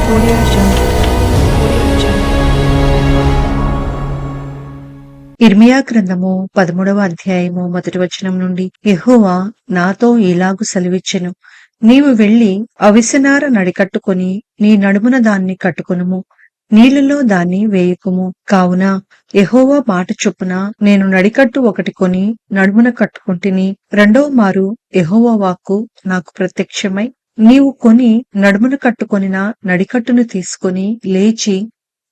Audio Jungle. Audio Jungle. ఇర్మియా గ్రంథము 13వ అధ్యాయము మొదటి వచనం నుండి యెహోవా నాతో ఇలాగు సెలవిచ్చెను, నీవు వెళ్లి అవిసెనార నడికట్టుకొని నీ నడుమున దాన్ని కట్టుకొనుము, నీళ్లలో దాన్ని వేయుకుము. కావున యెహోవా మాట చొప్పున నేను నడికట్టు ఒకటి కొని నడుమున కట్టుకుంటిని. రెండవ మారు యెహోవా వాక్కు నాకు ప్రత్యక్షమై, నీవు కొని నడుమున కట్టుకొనిన నడికట్టును తీసుకొని లేచి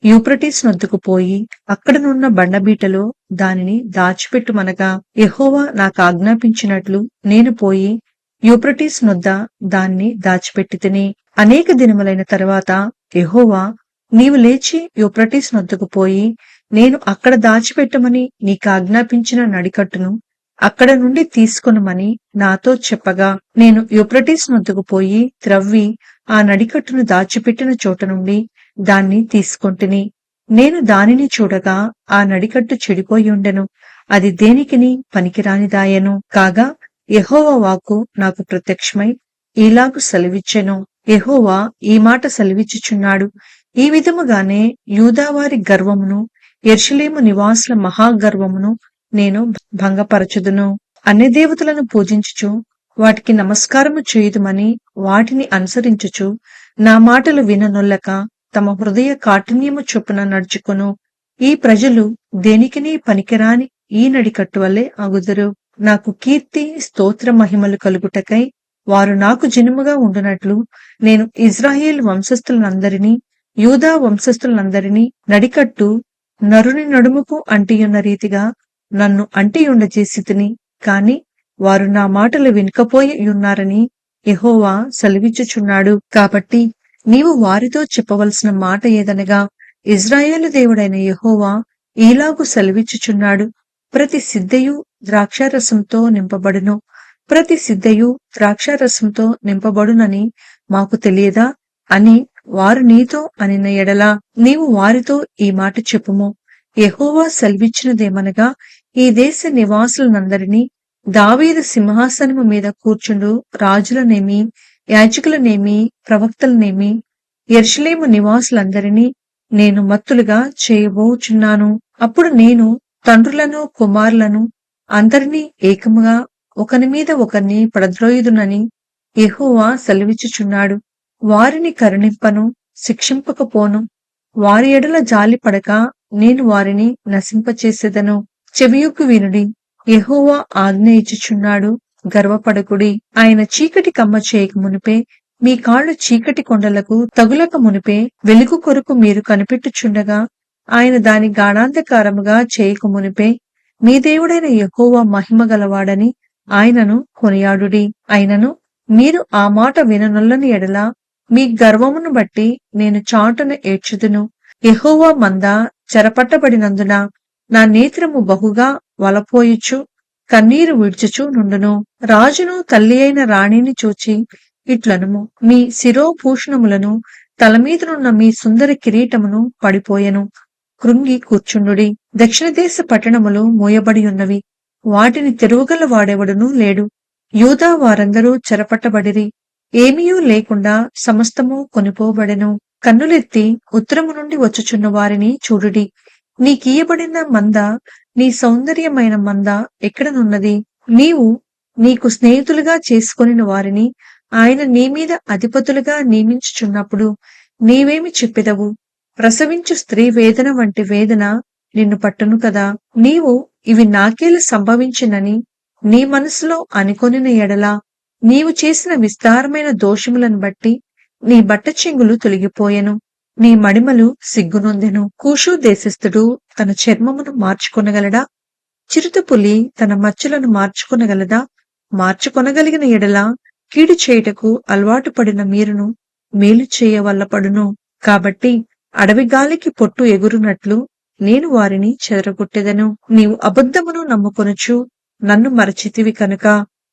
యూఫ్రటీస్ నొద్దకు పోయి అక్కడనున్న బండబీటలో దానిని దాచిపెట్టుమనగా, యెహోవా నాకు ఆజ్ఞాపించినట్లు నేను పోయి యూఫ్రటీస్ నొద్ద దాన్ని దాచిపెట్టితిని. అనేక దినములైన తరువాత యెహోవా, నీవు లేచి యూఫ్రటీస్ నొద్దకు పోయి నేను అక్కడ దాచిపెట్టమని నీకు ఆజ్ఞాపించిన నడికట్టును అక్కడ నుండి తీసుకొనుమని నాతో చెప్పగా, నేను యూఫ్రటీస్ నొద్దకు పోయి త్రవ్వి ఆ నడికట్టును దాచిపెట్టిన చోట నుండి దాన్ని తీసుకొంటిని. నేను దానిని చూడగా ఆ నడికట్టు చెడిపోయుండెను, అది దేనికిని పనికిరానిదాయెను. కాగా యెహోవా వాక్కు నాకు ప్రత్యక్షమై ఈలాగు సెలవిచ్చెను, యెహోవా ఈ మాట సెలవిచ్చుచున్నాడు, ఈ విధముగానే యూదావారి గర్వమును యెరూషలేము నివాసుల మహాగర్వమును నేను భంగపరచుదును. అన్య దేవతలను పూజించుచు వాటికి నమస్కారము చేయుదుమని వాటిని అనుసరించుచు నా మాటలు విననొల్లక తమ హృదయ కాఠిన్యము చొప్పున నడుచుకొను ఈ ప్రజలు దేనికిని పనికిరాని ఈ నడికట్టు వలె అగుదురు. నాకు కీర్తి స్తోత్ర మహిమలు కలుగుటకై వారు నాకు జనముగా ఉండునట్లు నేను ఇజ్రాయేల్ వంశస్థులందరినీ యూదా వంశస్థులందరినీ నడికట్టు నరుని నడుముకు అంటియున్న రీతిగా నన్ను అంటియుండజేసితిని. కాని వారు నా మాటలు వినకపోయి ఉన్నారని యెహోవా సెలవిచ్చుచున్నాడు. కాబట్టి నీవు వారితో చెప్పవలసిన మాట ఏదనగా, ఇజ్రాయేలు దేవుడైన యెహోవా ఈలాగు సెలవిచ్చుచున్నాడు, ప్రతి సిద్ధయు ద్రాక్షారసంతో నింపబడును, ప్రతి సిద్ధయు ద్రాక్షారసంతో నింపబడునని మాకు తెలియదా అని వారు నీతో అనిన ఎడల నీవు వారితో ఈ మాట చెప్పుము, యెహోవా సెలవిచ్చినదేమనగా, ఈ దేశ నివాసులనందరినీ దావీదు సింహాసనము మీద కూర్చుండు రాజులనేమి యాజకులనేమి ప్రవక్తలనేమి యెరూషలేము నివాసులందరినీ నేను మత్తులుగా చేయబోచున్నాను. అప్పుడు నేను తండ్రులను కుమారులను అందరినీ ఏకముగా ఒకని మీద ఒకరిని పడద్రోయుదునని యెహోవా సెలవిచ్చుచున్నాడు. వారిని కరుణింపను, శిక్షింపకపోను, వారి ఎడల జాలి పడక నేను వారిని నశింపచేసేదను. చెవియొగ్గు వినుడి, యెహోవా ఆజ్ఞ ఇచ్చుచున్నాడు, గర్వపడకుడి. ఆయన చీకటి కమ్మ చేయక మునిపే మీ కాళ్ళు చీకటి కొండలకు తగులక మునిపే వెలుగు కొరకు మీరు కనిపెట్టుచుండగా ఆయన దాని గాఢాంధకారముగా చేయక మునిపే మీ దేవుడైన యెహోవా మహిమ గలవాడని ఆయనను కొనియాడుడి. అయినను మీరు ఆ మాట విననొల్లని ఎడల మీ గర్వమును బట్టి నేను చాటున ఏడ్చుదును. యెహోవా మంద చెరపట్టబడినందున నా నేత్రము బహుగా వలపోయుచు కన్నీరు విడ్చుచు నుండును. రాజును తల్లి అయిన రాణిని చూచి ఇట్లనుము, మీ శిరోభూషణములను తలమీదనున్న మీ సుందర కిరీటమును పడిపోయెను, కృంగి కూర్చుండుడి. దక్షిణ దేశ పట్టణములు మూయబడి ఉన్నవి, వాటిని తెరువగల వాడెవడునూ లేడు. యూదా వారందరూ చెరపట్టబడిరి, ఏమీయూ లేకుండా సమస్తము కొనిపోబడెను. కన్నులెత్తి ఉత్తరము నుండి వచ్చుచున్న వారిని చూడుడి. నీకీయబడిన మంద, నీ సౌందర్యమైన మంద ఎక్కడనున్నది? నీవు నీకు స్నేహితులుగా చేసుకొనిన వారిని ఆయన నీ మీద అధిపతులుగా నియమించుచున్నప్పుడు నీవేమి చెప్పెదవు? ప్రసవించు స్త్రీ వేదన వంటి వేదన నిన్ను పట్టును కదా. నీవు ఇవి నాకేలా సంభవించినని నీ మనసులో అనుకొనిన ఎడల నీవు చేసిన విస్తారమైన దోషములను బట్టి నీ బట్ట చెంగులు తొలగిపోయెను, నీ మడిమలు సిగ్గునొందెను. కూషు దేశస్థుడు తన చర్మమును మార్చుకొనగలడా? చిరుతపులి తన మచ్చలను మార్చుకొనగలదా? మార్చుకొనగలిగిన ఎడల కీడు చేయుటకు అలవాటు పడిన మీరును మేలు చేయవల్లపడును. కాబట్టి అడవి గాలికి పొట్టు ఎగురునట్లు నేను వారిని చెదరగొట్టెదను. నీవు అబద్ధమును నమ్ముకొనుచు నన్ను మరచితివి కనుక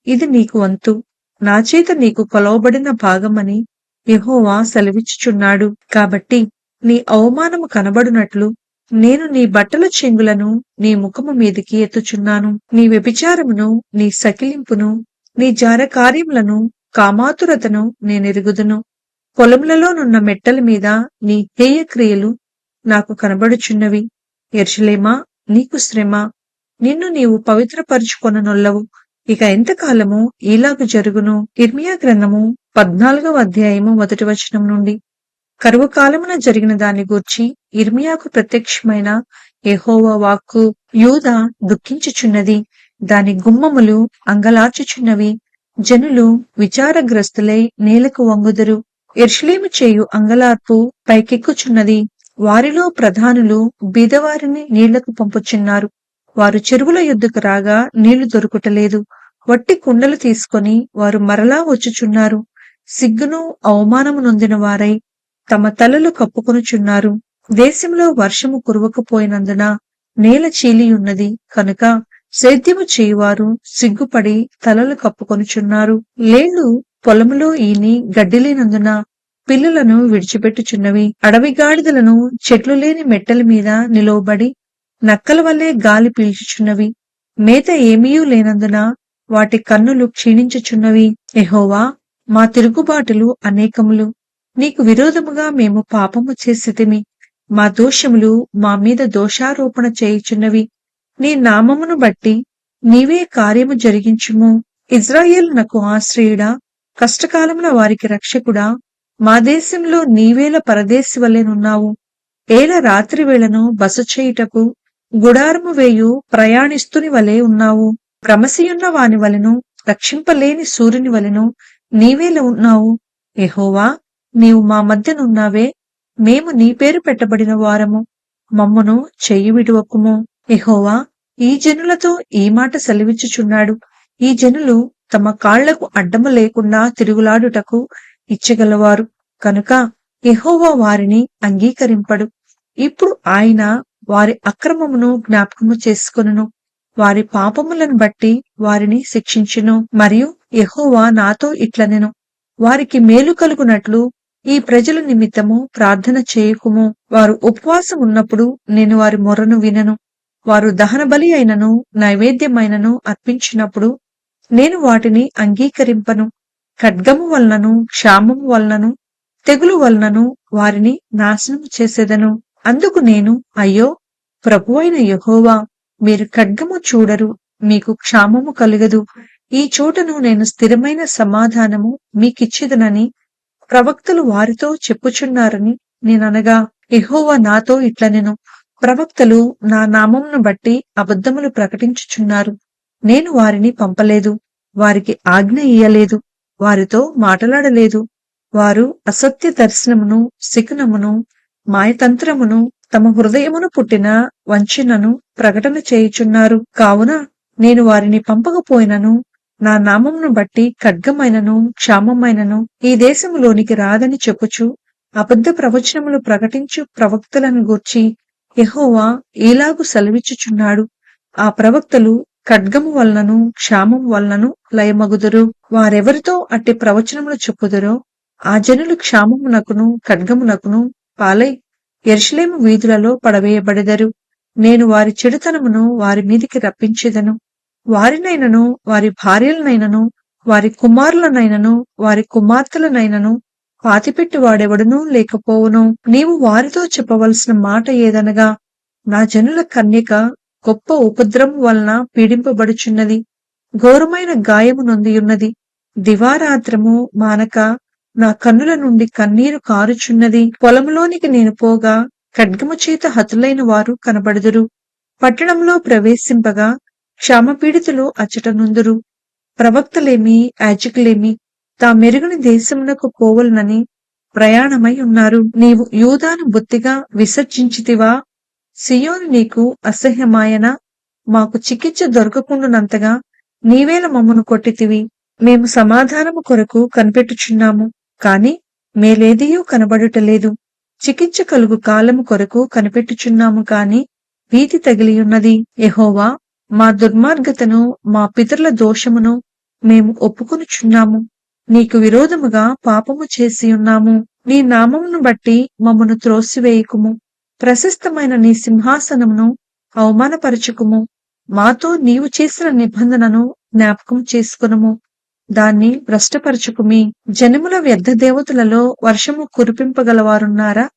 ఇది నీకు వంతు, నా చేత నీకు కొలవబడిన భాగమని యెహోవా సెలవిచ్చుచున్నాడు. కాబట్టి నీ అవమానము కనబడునట్లు నేను నీ బట్టల చెంగులను నీ ముఖము మీదికి ఎత్తుచున్నాను. నీ వ్యభిచారమును, నీ సకిలింపును, నీ జార కార్యములను, కామాతురతను నేనెరుగుదును. పొలములలోనున్న మెట్టల మీద నీ హేయ క్రియలు నాకు కనబడుచున్నవి. యెరూషలేమా, నీకు శ్రమ, నిన్ను నీవు పవిత్రపరుచుకొననొల్లవు. ఇక ఎంతకాలము ఈలాగు జరుగును? ఇర్మియా గ్రంథము 14వ అధ్యాయము 1వ వచనం నుండి. కరువు కాలమున జరిగిన దాన్ని గూర్చి ఇర్మియాకు ప్రత్యక్షమైన యెహోవా వాక్కు. యూదా దుఃఖించుచున్నది, దాని గుమ్మములు అంగలార్చుచున్నవి. జనులు విచారగ్రస్తులై నేలకు వంగుదురు. యెరూషలేము చేయు అంగలార్పు పైకెక్కుచున్నది. వారిలో ప్రధానులు బీదవారిని నీళ్లకు పంపుచున్నారు. వారు చెరువుల యొద్దకు రాగా నీళ్లు దొరుకుటలేదు. వట్టి కుండలు తీసుకొని వారు మరలా వచ్చుచున్నారు. సిగ్గును అవమానము నొందిన వారై తమ తలలు కప్పుకొనుచున్నారు. దేశంలో వర్షము కురవకపోయినందున నేల చీలియున్నది కనుక సేద్యము చేయువారు సిగ్గుపడి తలలు కప్పుకొనుచున్నారు. లేళ్లు పొలములో ఈని గడ్డిలేనందున పిల్లులను విడిచిపెట్టుచున్నవి. అడవి గాడిదలను చెట్లు లేని మెట్టల మీద నిలువబడి నక్కల వల్లే గాలి పీల్చుచున్నవి. మేత ఏమీయూ లేనందున వాటి కన్నులు క్షీణించుచున్నవి. యెహోవా, మా తిరుగుబాటులు అనేకములు. నీకు విరోధముగా మేము పాపము చేసితిమి. మా దోషములు మా మీద దోషారోపణ చేయుచున్నవి. నీ నామమును బట్టి నీవే కార్యము జరిగించుము. ఇజ్రాయేలునకు ఆశ్రయుడా, కష్టకాలమున వారికి రక్షకుడా, మా దేశంలో నీవేల పరదేశి వలెనున్నావు. ఏల రాత్రి వేళను బస చేయుటకు గుడారము వేయు ప్రయాణిస్తుని వలె ఉన్నావు. భ్రమసియున్న వాని వలెను, రక్షింపలేని సూర్యుని వలెను నీవేల ఉన్నావు. యెహోవా, నీవు మా మధ్యనున్నావే. మేము నీ పేరు పెట్టబడిన వారము. మమ్మును చెయ్యి విడువకుము. యెహోవా ఈ జనులతో ఈ మాట సెలవిచ్చుచున్నాడు. ఈ జనులు తమ కాళ్లకు అడ్డము లేకుండా తిరుగులాడుటకు ఇచ్చగలవారు కనుక యెహోవా వారిని అంగీకరింపడు. ఇప్పుడు ఆయన వారి అక్రమమును జ్ఞాపకము చేసుకొనును, వారి పాపములను బట్టి వారిని శిక్షించును. మరియు యెహోవా నాతో ఇట్లనెను, వారికి మేలు కలుగునట్లు ఈ ప్రజల నిమిత్తము ప్రార్థన చేయకుము. వారు ఉపవాసం ఉన్నప్పుడు నేను వారి మొర్రను వినను. వారు దహన బలి అయినను నైవేద్యమైనను అర్పించినప్పుడు నేను వాటిని అంగీకరింపను. ఖడ్గము వలనను క్షామము వలనను తెగులు వలనను వారిని నాశనము చేసేదను. అందుకు నేను, అయ్యో ప్రభువైన యెహోవా, మీరు ఖడ్గము చూడరు, మీకు క్షామము కలుగదు. ఈ చోటను నేను స్థిరమైన సమాధానము మీకిచ్చేదనని ప్రవక్తలు వారితో చెప్పుచున్నారని నేననగా, యెహోవా నాతో ఇట్లనెను, ప్రవక్తలు నా నామమును బట్టి అబద్ధములు ప్రకటించుచున్నారు. నేను వారిని పంపలేదు, వారికి ఆజ్ఞ ఇయ్యలేదు, వారితో మాటలాడలేదు. వారు అసత్య దర్శనమును, శకునమును, మాయతంత్రమును, తమ హృదయమును పుట్టిన వంచనను ప్రకటన చేయుచున్నారు. కావున నేను వారిని పంపకపోయినను నా నామమును బట్టి ఖడ్గమైనను క్షామమైనను ఈ దేశములోనికి రాదని చెప్పుచు అబద్ధ ప్రవచనములు ప్రకటించు ప్రవక్తలను గూర్చి యెహోవా ఈలాగు సెలవిచ్చుచున్నాడు. ఆ ప్రవక్తలు ఖడ్గము వలనను క్షామము వలనను లయమగుదురు. వారెవరితో అట్టి ప్రవచనములు చెప్పుదురో ఆ జనులు క్షామమునకును ఖడ్గమునకును పాలై యెరూషలేము వీధులలో పడవేయబడెదరు. నేను వారి చెడుతనమును వారి మీదికి రప్పించెదను. వారినైనను వారి భార్యలనైనను వారి కుమారులనైనను వారి కుమార్తెలనైనను పాతిపెట్టి వాడెవడునూ లేకపోవును. నీవు వారితో చెప్పవలసిన మాట ఏదనగా, నా జనుల కన్యక గొప్ప ఉపద్రవం వలన పీడింపబడుచున్నది, ఘోరమైన గాయము నొందియున్నది. దివారాత్రము మానక నా కన్నుల నుండి కన్నీరు కారుచున్నది. పొలంలోనికి నేను పోగా ఖడ్గము చేత హతులైన వారు కనబడుదురు. పట్టణంలో ప్రవేశింపగా క్షామపీడితులు అచ్చట నుందురు. ప్రవక్తలేమి యాజకులేమి తామెరుగని దేశమునకు పోవలనని ప్రయాణమై ఉన్నారు. నీవు యూదాను బొత్తిగా విసర్జించితివా? సియోను నీకు అసహ్యమాయనా? మాకు చికిత్స దొరకకుండునంతగా నీవేల మమ్మను కొట్టితివి. మేము సమాధానము కొరకు కనిపెట్టుచున్నాము, కాని మేలేదియూ కనబడుటలేదు. చికిత్స కలుగు కాలము కొరకు కనిపెట్టుచున్నాము, కాని భీతి తగిలియున్నది. యెహోవా, మా దుర్మార్గతను మా పితరుల దోషమును మేము ఒప్పుకొనుచున్నాము. నీకు విరోధముగా పాపము చేసియున్నాము. నీ నామమును బట్టి మమ్మను త్రోసివేయకుము. ప్రశస్తమైన నీ సింహాసనమును అవమానపరచుకుము. మాతో నీవు చేసిన నిబంధనను జ్ఞాపకం చేసుకునుము. దాన్ని భ్రష్టపరచుకుమి. జనముల వ్యర్థ దేవతలలో వర్షము కురిపింపగలవారున్నారా?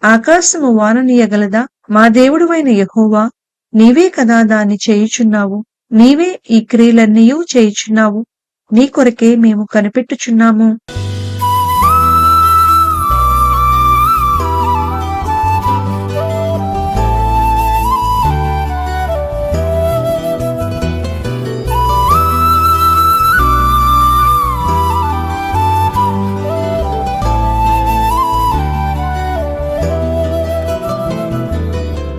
ఆకాశము వాననీయగలదా? మా దేవుడువైన యెహోవా, నీవే కదా దాన్ని చేయుచున్నావు. నీవే ఈ క్రియలన్నీయూ చేయుచున్నావు. నీ కొరకే మేము కనిపెట్టుచున్నాము.